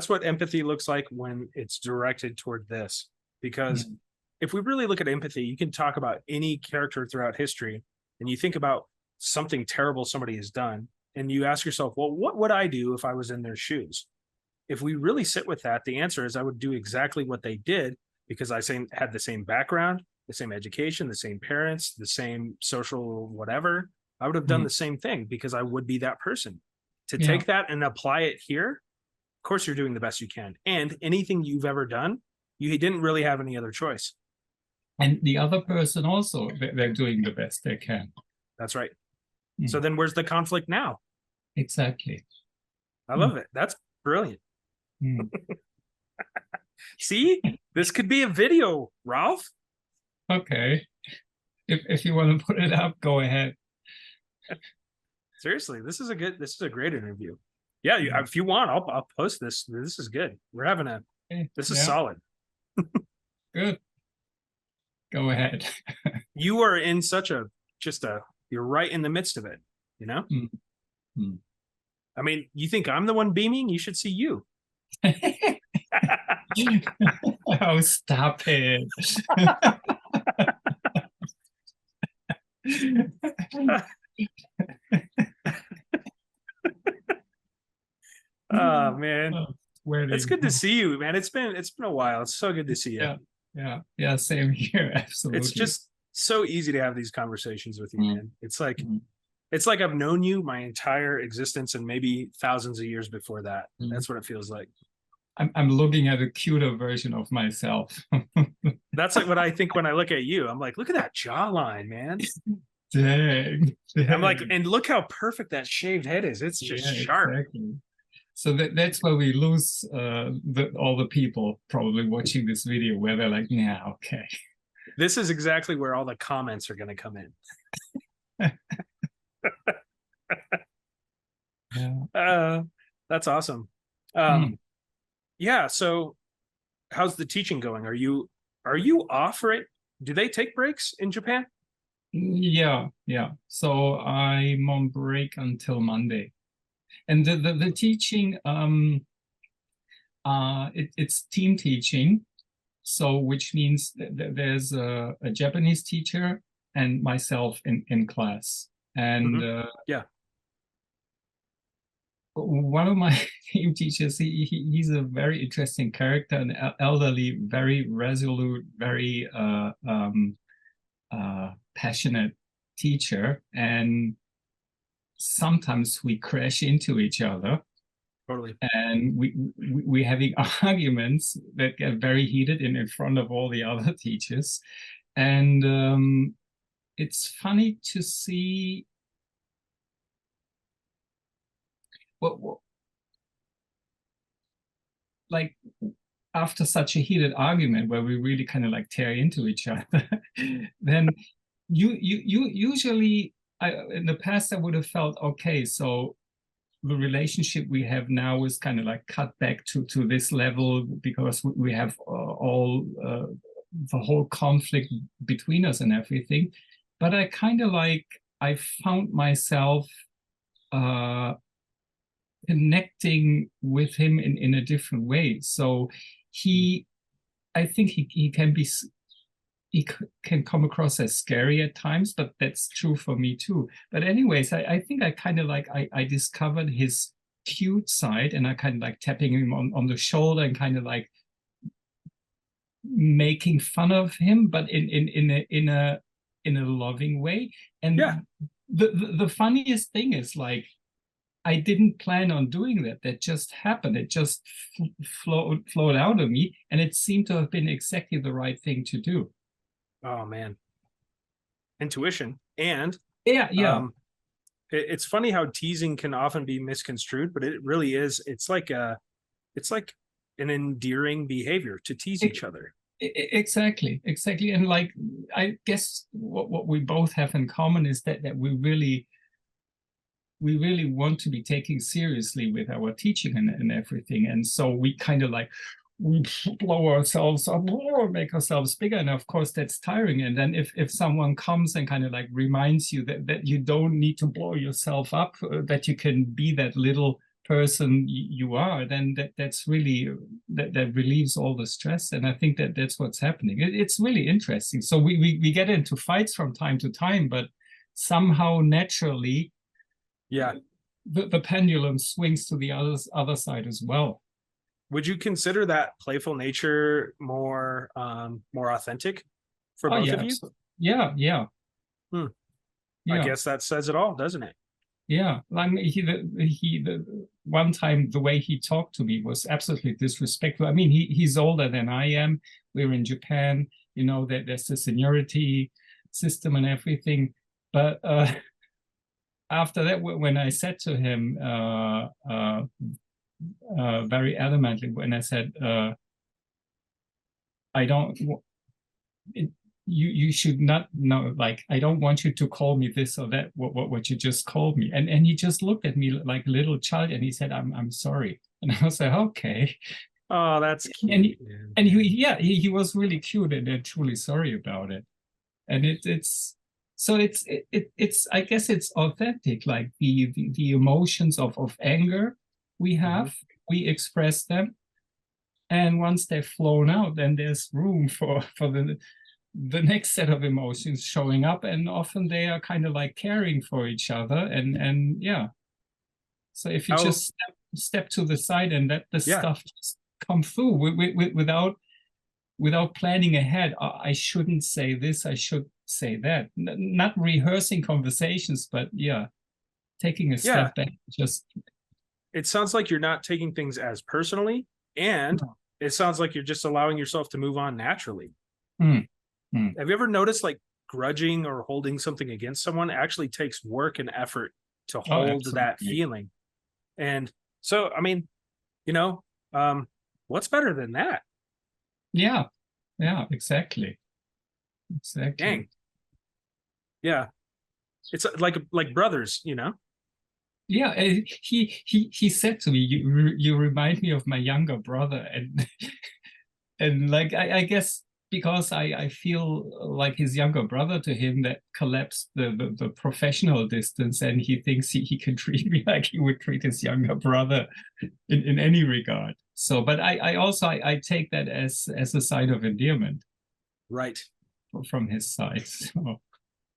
what empathy looks like when it's directed toward this. Because if we really look at empathy, you can talk about any character throughout history, and you think about something terrible somebody has done, and you ask yourself, well, what would I do if I was in their shoes? If we really sit with that, the answer is I would do exactly what they did, because I had the same background, the same education, the same parents, the same social whatever. I would have done the same thing, because I would be that person. To take that and apply it here, of course you're doing the best you can. And anything you've ever done, you didn't really have any other choice. And the other person also, they're doing the best they can. That's right. So then where's the conflict now? Exactly. I love it. That's brilliant. See, this could be a video, Ralf. Okay. If you want to put it up, go ahead. Seriously, this is a great interview. Yeah, if you want, I'll post this. This is good. We're having this is solid. Good. Go ahead. You are in you're right in the midst of it, you know? I mean, you think I'm the one beaming? You should see you. Oh, stop it. Oh man, Sweating. it's good to see you, man. It's been a while. It's so good to see you. Yeah. Same here. Absolutely. It's just so easy to have these conversations with you, man. It's like I've known you my entire existence and maybe thousands of years before that. That's what it feels like. I'm looking at a cuter version of myself. That's like what I think when I look at you. I'm like, look at that jawline, man. Dang. I'm like, and look how perfect that shaved head is. It's just sharp. Exactly. So that's where we lose all the people probably watching this video, where they're like, yeah, okay. This is exactly where all the comments are going to come in. That's awesome. Yeah. So how's the teaching going? Are you off, right? Do they take breaks in Japan? Yeah. So I'm on break until Monday. And the teaching, it's team teaching. So which means that there's a Japanese teacher and myself in class. And one of my team teachers, he's a very interesting character, an elderly, very resolute, very passionate teacher. And sometimes we crash into each other. Totally. And we're having arguments that get very heated in front of all the other teachers. And it's funny to see what like after such a heated argument where we really kind of like tear into each other, then you usually, in the past I would have felt, okay, so the relationship we have now is kind of like cut back to this level because we have all the whole conflict between us and everything. But I kind of like, I found myself connecting with him in a different way. So I think he can be, he can come across as scary at times, but that's true for me too. But anyways, I think I kind of like, I discovered his cute side, and I kind of like tapping him on the shoulder and kind of like making fun of him, but in a loving way. And the funniest thing is, like, I didn't plan on doing that. That just happened. It just flowed out of me, and it seemed to have been exactly the right thing to do. Oh man, intuition. And it's funny how teasing can often be misconstrued, but it really is. It's like an endearing behavior to tease each other. Exactly. And like, I guess what we both have in common is that we really want to be taken seriously with our teaching and everything. And so we kind of like, we blow ourselves up or make ourselves bigger. And of course that's tiring. And then if someone comes and kind of like reminds you that you don't need to blow yourself up, that you can be that little person you are, then that's really, that relieves all the stress. And I think that's what's happening. It's really interesting. So we get into fights from time to time, but somehow naturally, the pendulum swings to the other side as well. Would you consider that playful nature more authentic for both of you? Yeah. I guess that says it all, doesn't it? Yeah. I mean, the one time the way he talked to me was absolutely disrespectful. I mean, he's older than I am. We're in Japan, you know, that there's the seniority system and everything. But after that, when I said to him very adamantly, when I said, I don't, you should not know, like, I don't want you to call me this or that, what you just called me. And he just looked at me like a little child, and he said, I'm sorry. And I was like, okay. Oh, that's cute. And he was really cute and truly sorry about it. And it's I guess it's authentic, like the emotions of anger we have, we express them, and once they've flown out, then there's room for the the next set of emotions showing up, and often they are kind of like caring for each other, and yeah. So if you Oh, just step to the side and let the yeah. stuff just come through without planning ahead. I shouldn't say this, I should say that. Not rehearsing conversations, but yeah, taking a Yeah. step back. Just It sounds like you're not taking things as personally, and no. it sounds like you're just allowing yourself to move on naturally. Mm, mm. Have you ever noticed like grudging or holding something against someone actually takes work and effort to Oh, hold that absolutely. feeling? And so, I mean, you know, what's better than that? Yeah, yeah, exactly. Dang. Yeah. It's like brothers, you know? Yeah, he said to me, you remind me of my younger brother, and and like I guess because I feel like his younger brother to him, that collapsed the professional distance, and he thinks he can treat me like he would treat his younger brother in any regard. So, but I also I take that as a sign of endearment Right. from his side. So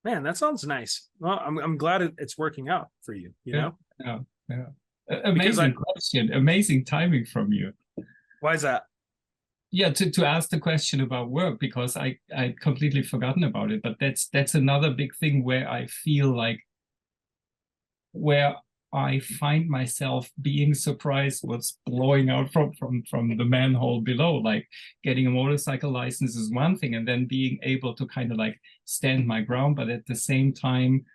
Man, that sounds nice. Well, I'm glad it's working out for you, you yeah, know? yeah, yeah. Because Amazing question, amazing timing from you. why is that? Yeah, to ask the question about work, because I'd completely forgotten about it. But that's another big thing where I feel like, where I find myself being surprised what's blowing out from the manhole below. Like getting a motorcycle license is one thing, and then being able to kind of like stand my ground, but at the same time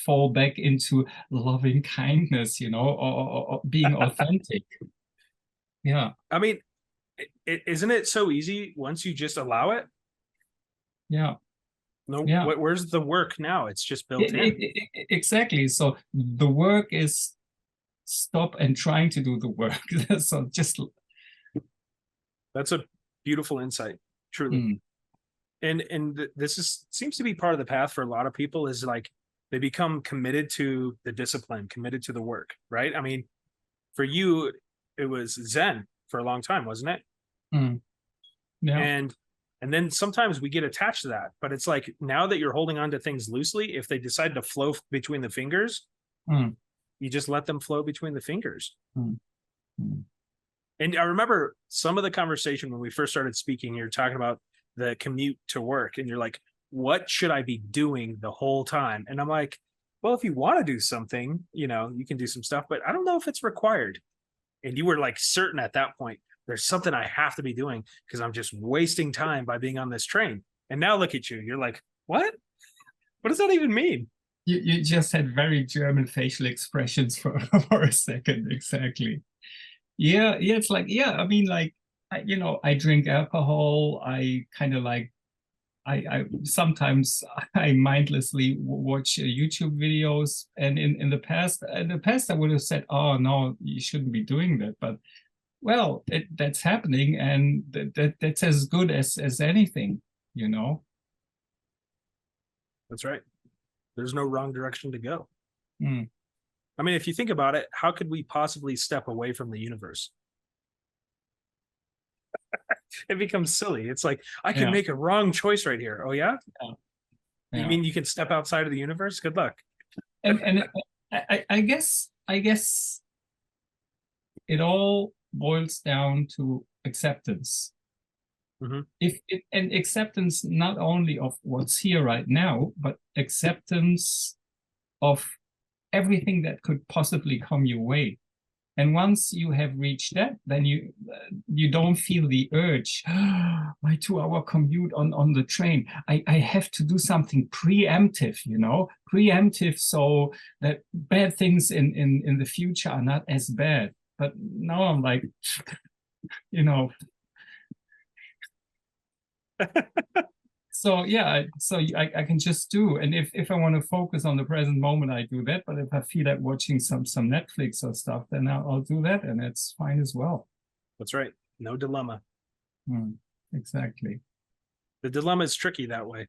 fall back into loving kindness, or being authentic. Yeah, I mean, isn't it so easy once you just allow it? yeah, No, yeah. where's the work now? It's just built in. Exactly. So the work is stop and trying to do the work. So just That's a beautiful insight, truly. mm, And this is seems to be part of the path for a lot of people, is like they become committed to the discipline, committed to the work, right? I mean, for you, it was Zen for a long time, wasn't it? mm, yeah, And and then sometimes we get attached to that, but it's like now that you're holding on to things loosely, if they decide to flow between the fingers, mm, you just let them flow between the fingers. mm, mm, And I remember some of the conversation when we first started speaking, you're talking about the commute to work, and you're like, what should I be doing the whole time? And I'm like, well, if you want to do something, you can do some stuff, but I don't know if it's required. And you were like certain at that point, there's something I have to be doing because I'm just wasting time by being on this train. And now look at you. You're like, what? What does that even mean? you just had very German facial expressions for for a second. Exactly. Yeah, yeah. It's like, yeah. I mean, like, I drink alcohol. I kind of like. I sometimes I mindlessly watch YouTube videos, and in the past I would have said, "Oh no, you shouldn't be doing that." But well, that's happening, and that's as good as anything, you know. That's right. There's no wrong direction to go. Mm. I mean, if you think about it, how could we possibly step away from the universe? It becomes silly. It's like, I can Yeah, make a wrong choice right here. Oh, yeah? yeah, You yeah. mean you can step outside of the universe? Good luck. And I guess it all boils down to acceptance. Mhm. And acceptance not only of what's here right now, but acceptance of everything that could possibly come your way. And once you have reached that, then you don't feel the urge. My 2-hour commute on the train. I have to do something preemptive, preemptive, so that bad things in the future are not as bad. But now I'm like, you know, so yeah, so I can just do. And if I want to focus on the present moment, I do that. But if I feel like watching some Netflix or stuff, then I'll do that, and it's fine as well. That's right. No dilemma. Exactly. The dilemma is tricky that way.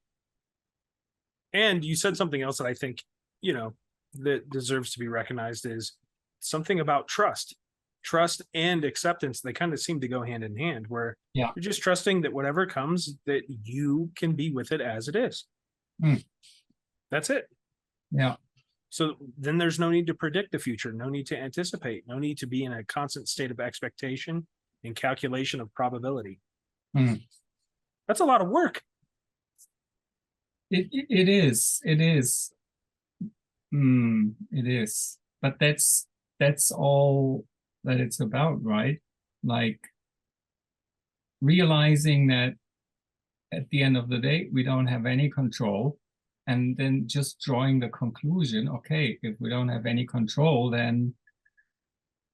And you said something else that I think, that deserves to be recognized, is something about trust. trust and acceptance, they kind of seem to go hand in hand, where Yeah. you're just trusting that whatever comes, that you can be with it as it is. That's it. Yeah. So then there's no need to predict the future, no need to anticipate, no need to be in a constant state of expectation and calculation of probability. That's a lot of work. It is. It is. It is. But that's all that it's about, right? Like realizing that at the end of the day, we don't have any control, and then just drawing the conclusion, okay, if we don't have any control, then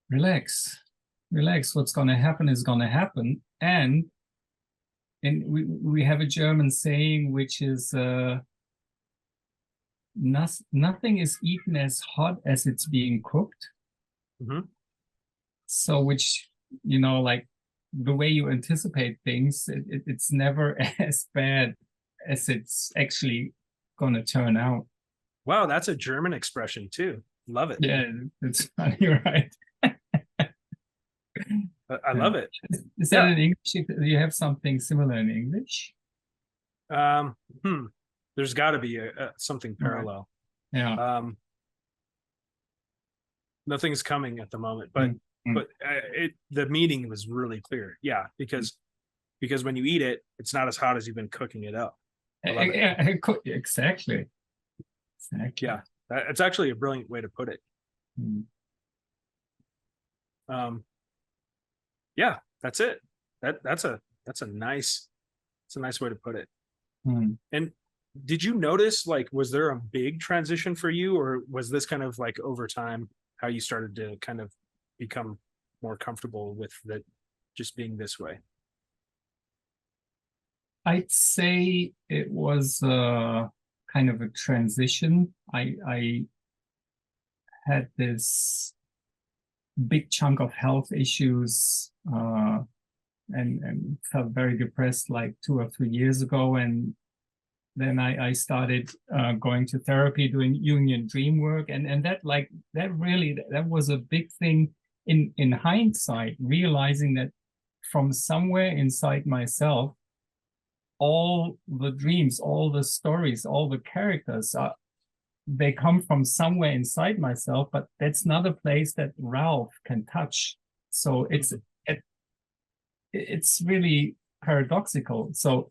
relax. What's going to happen is going to happen. And we have a German saying, which is, nothing is eaten as hot as it's being cooked. So, which, like the way you anticipate things, it's never as bad as it's actually going to turn out. Wow, that's a German expression too. Love it. Yeah, it's funny, right? I love it. Is that in English? Do you have something similar in English? There's got to be something parallel. Yeah. Nothing's coming at the moment, but the meaning was really clear. Yeah, because when you eat it, it's not as hot as you've been cooking it up. Exactly. Yeah, it's actually a brilliant way to put it. Yeah, that's it. That's a nice way to put it. And did you notice, like, was there a big transition for you, or was this kind of like over time how you started to kind of become more comfortable with that just being this way? I'd say it was kind of a transition. I had this big chunk of health issues and felt very depressed like 2 or 3 years ago. And then I started going to therapy, doing Jungian dream work. And that was a big thing in hindsight, realizing that from somewhere inside myself, all the dreams, all the stories, all the characters they come from somewhere inside myself, but that's not a place that Ralf can touch. So it's really paradoxical. So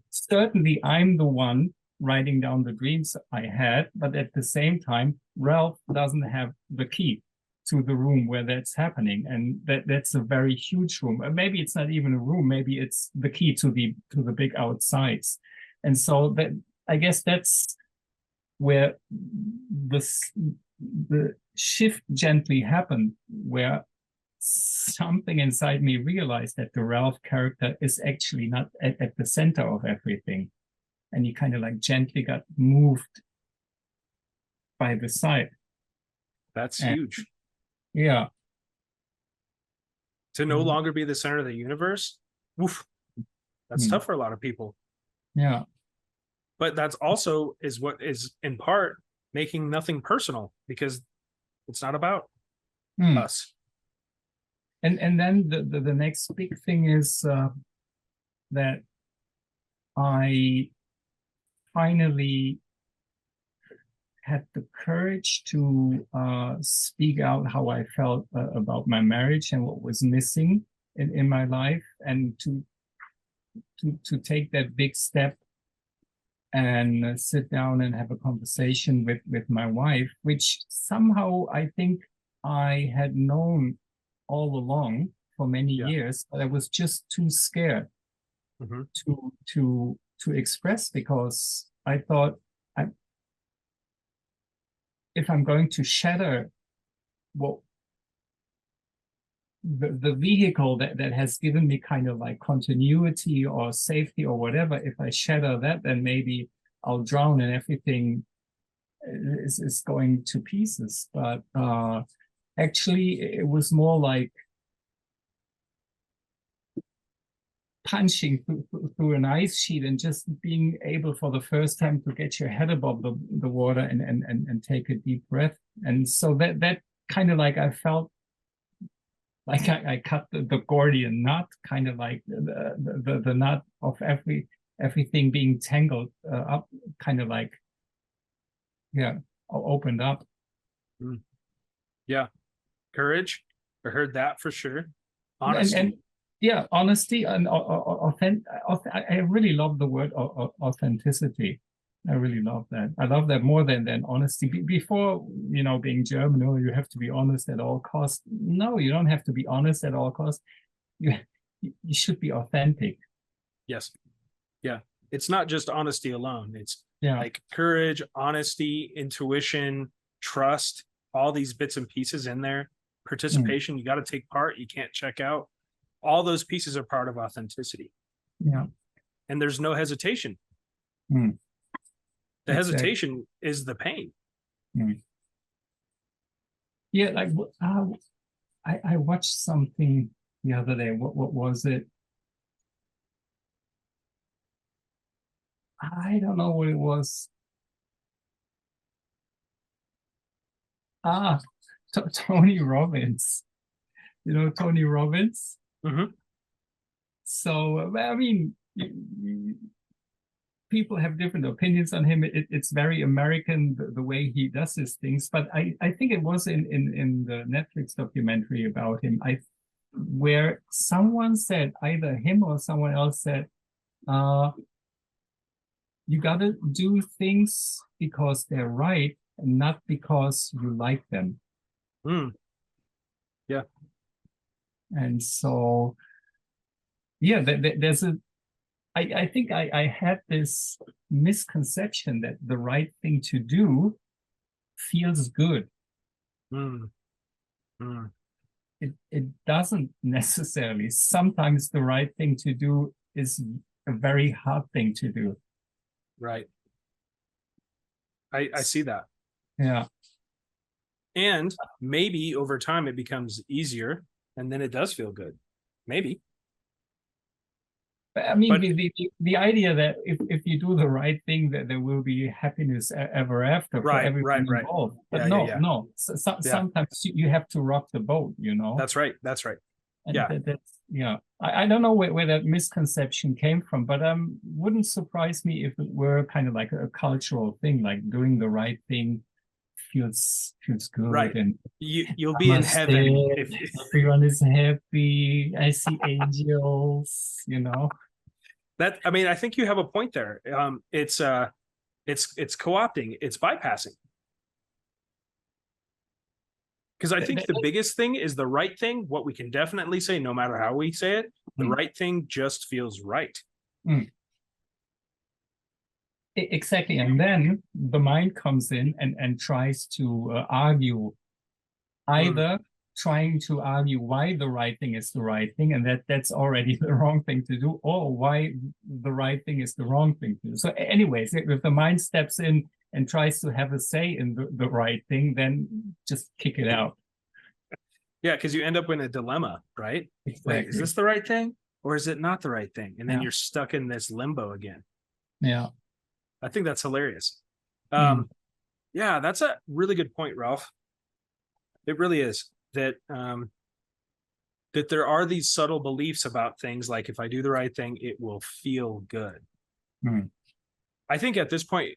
certainly I'm the one writing down the dreams I had, but at the same time, Ralf doesn't have the key to the room where that's happening, and that's a very huge room. Maybe it's not even a room. Maybe it's the key to the big outsides. And so that, I guess, that's where the shift gently happened, where something inside me realized that the Ralf character is actually not at the center of everything, and he kind of like gently got moved by the side. That's huge. Yeah. To no longer be the center of the universe, oof, that's tough for a lot of people. Yeah. But that's also is what is in part making nothing personal, because it's not about us. And then the next big thing is that I finally had the courage to speak out how I felt about my marriage and what was missing in my life, and to take that big step and sit down and have a conversation with my wife, which somehow I think I had known all along for many years, but I was just too scared to express, because I thought, if I'm going to shatter the vehicle that has given me kind of like continuity or safety or whatever, if I shatter that, then maybe I'll drown and everything is going to pieces. But actually, it was more like punching through an ice sheet and just being able for the first time to get your head above the water and take a deep breath. And so that kind of like, I felt like I cut the Gordian knot, kind of like the knot of everything being tangled up, kind of like, yeah, opened up. Yeah. Courage. I heard that for sure. Honesty. And yeah, honesty and I really love the word authenticity. I really love that. I love that more than honesty. Before, being German, oh, you have to be honest at all costs. No, you don't have to be honest at all costs. You should be authentic. Yes. Yeah. It's not just honesty alone. It's Yeah. like courage, honesty, intuition, trust, all these bits and pieces in there. Participation, you got to take part. You can't check out. All those pieces are part of authenticity. Yeah. And there's no hesitation. The hesitation is the pain. Yeah, like I watched something the other day. What was it? I don't know what it was. Tony Robbins. Tony Robbins? So, I mean, people have different opinions on him. It's very American, the way he does his things. But I think it was in the Netflix documentary about him, where someone said, either him or someone else said, you got to do things because they're right and not because you like them. Yeah. And so, yeah, there's I think I had this misconception that the right thing to do feels good. It doesn't necessarily. Sometimes the right thing to do is a very hard thing to do. Right. I see that. Yeah. And maybe over time it becomes easier and then it does feel good. Maybe. I mean, the idea that if you do the right thing, that there will be happiness ever after for everyone involved. But no. Sometimes you have to rock the boat, That's right. And I don't know where that misconception came from, but wouldn't surprise me if it were kind of like a cultural thing, like doing the right thing feels good. Right. And you'll be in heaven if everyone is happy. I see angels, That, I mean, I think you have a point there. It's co-opting, it's bypassing. Because I think the biggest thing is the right thing. What we can definitely say, no matter how we say it, the right thing just feels right. Exactly. And then the mind comes in and tries to argue, either trying to argue why the right thing is the right thing, and that's already the wrong thing to do, or why the right thing is the wrong thing to do. So anyways, if the mind steps in and tries to have a say in the right thing, then just kick it out. Yeah, because you end up in a dilemma, right? Exactly. Wait, is this the right thing or is it not the right thing? And then you're stuck in this limbo again. Yeah. I think that's hilarious. Yeah, that's a really good point, Ralf. It really is. That there are these subtle beliefs about things, like if I do the right thing, it will feel good. I think at this point,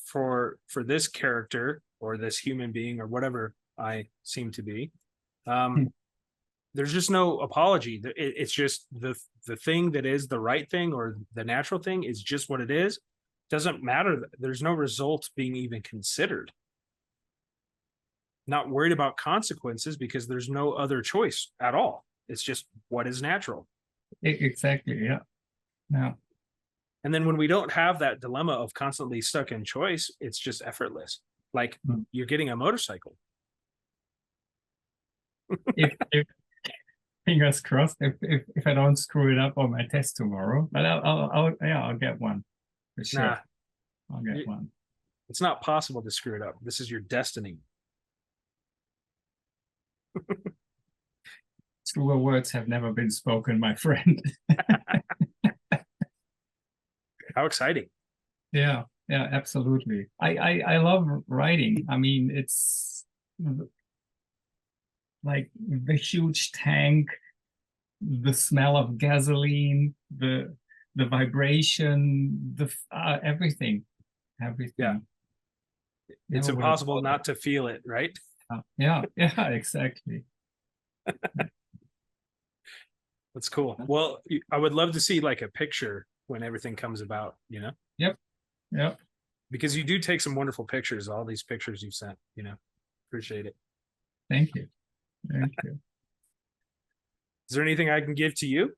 for this character or this human being or whatever I seem to be, there's just no apology. It's just the thing that is the right thing or the natural thing is just what it is. Doesn't matter. There's no result being even considered. Not worried about consequences because there's no other choice at all. It's just what is natural. Exactly. Yeah. And then when we don't have that dilemma of constantly stuck in choice, it's just effortless. Like you're getting a motorcycle. if fingers crossed, if I don't screw it up on my test tomorrow, but I'll get one for sure. I'll get one. It's not possible to screw it up. This is your destiny. Truer words have never been spoken, my friend. How exciting. Yeah, absolutely. I love writing. I mean, it's like the huge tank, the smell of gasoline, the vibration, everything. Yeah. It's Never would have impossible thought not to feel it, right? yeah, exactly. That's cool. Well, I would love to see like a picture when everything comes about, you know? Yep. Because you do take some wonderful pictures, all these pictures you've sent, you know? Appreciate it. Thank you. Thank you. Is there anything I can give to you?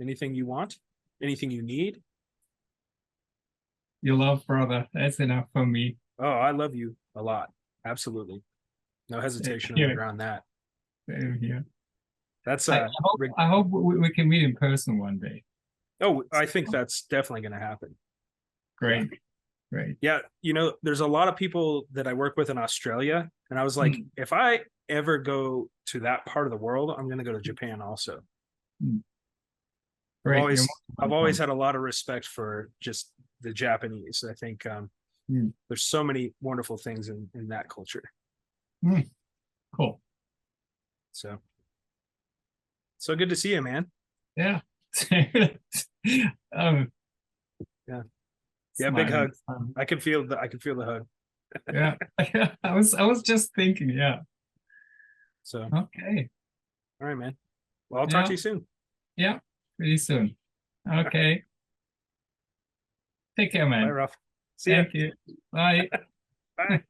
Anything you want? Anything you need? Your love, brother. That's enough for me. Oh, I love you a lot. Absolutely. No hesitation around that. Same here. That's I hope we can meet in person one day. oh, I think that's definitely going to happen. Great. Great. Yeah, you know, there's a lot of people that I work with in Australia, and I was like, if I ever go to that part of the world, I'm going to go to Japan also. Great. I've always had a lot of respect for just the Japanese. I think there's so many wonderful things in that culture. Cool. So good to see you, man. Yeah. Yeah, big hug. I can feel the hug. Yeah. I was just thinking, yeah. So okay. All right, man. Well, I'll talk to you soon. Yeah, pretty soon. Okay. Take care, man. Bye, Ralf. See ya. Thank you. Bye. Bye.